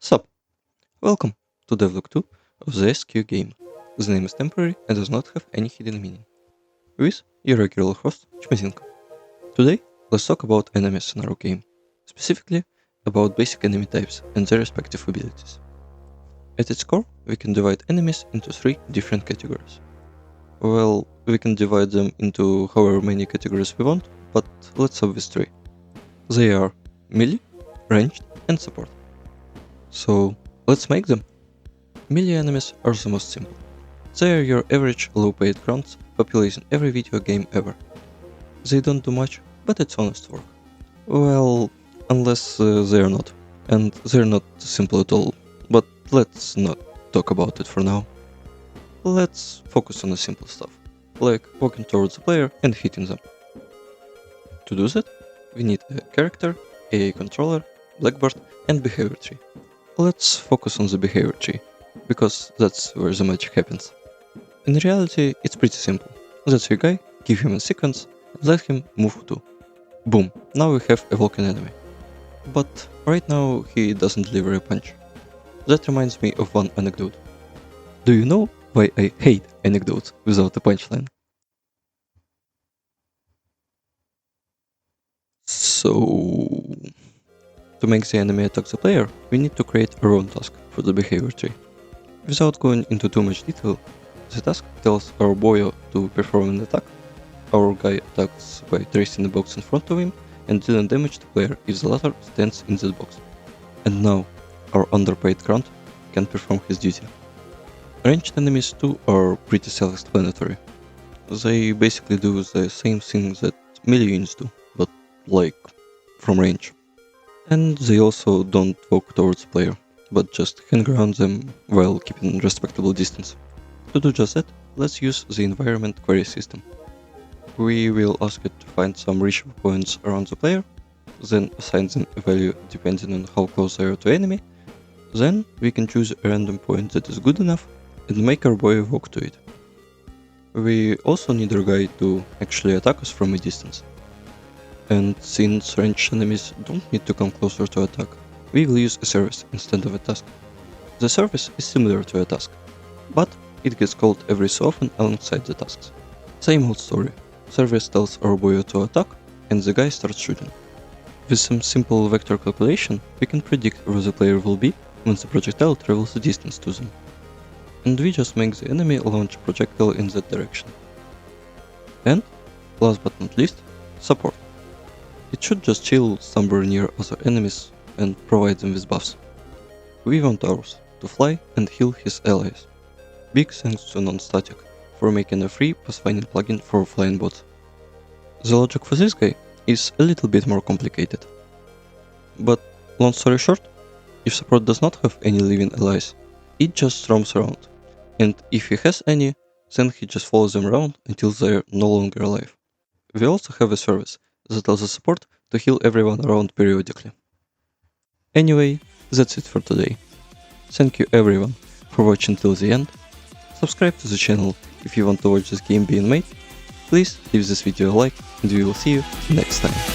Sup, welcome to Devlog 2 of the SQGame. The name is temporary and does not have any hidden meaning. With your regular host, Chmazinko. Today, let's talk about enemies in our game, specifically about basic enemy types and their respective abilities. At its core, we can divide enemies into three different categories. Well, we can divide them into however many categories we want, but let's start with three. They are melee, ranged, and support. So, let's make them. Melee enemies are the most simple. They are your average low-paid grunts populating every video game ever. They don't do much, but it's honest work. Well, unless they are not. And they're not simple at all, but let's not talk about it for now. Let's focus on the simple stuff, like walking towards the player and hitting them. To do that, we need a character, a controller, blackboard, and behavior tree. Let's focus on the behavior tree, because that's where the magic happens. In reality, it's pretty simple. That's your guy, give him a sequence, and let him move to. Boom, now we have a walking enemy. But right now he doesn't deliver a punch. That reminds me of one anecdote. Do you know why I hate anecdotes without a punchline? So, to make the enemy attack the player, we need to create our own task for the behavior tree. Without going into too much detail, the task tells our boyo to perform an attack. Our guy attacks by tracing a box in front of him and dealing damage to player if the latter stands in that box. And now, our underpaid grunt can perform his duty. Ranged enemies too are pretty self-explanatory. They basically do the same thing that melee units do, but like from range. And they also don't walk towards the player, but just hang around them while keeping respectable distance. To do just that, let's use the environment query system. We will ask it to find some reachable points around the player, then assign them a value depending on how close they are to enemy. Then we can choose a random point that is good enough and make our boy walk to it. We also need our guy to actually attack us from a distance. And since ranged enemies don't need to come closer to attack, we will use a service instead of a task. The service is similar to a task, but it gets called every so often alongside the tasks. Same old story. Service tells our boyo to attack, and the guy starts shooting. With some simple vector calculation, we can predict where the player will be when the projectile travels the distance to them. And we just make the enemy launch a projectile in that direction. And, last but not least, support. It should just chill somewhere near other enemies and provide them with buffs. We want ours to fly and heal his allies. Big thanks to Non-Static for making a free pathfinding plugin for flying bots. The logic for this guy is a little bit more complicated. But long story short, if support does not have any living allies, it just roams around, and if he has any, then he just follows them around until they're no longer alive. We also have a service that allows the support to heal everyone around periodically. Anyway, that's it for today. Thank you everyone for watching till the end. Subscribe to the channel if you want to watch this game being made. Please leave this video a like and we will see you next time.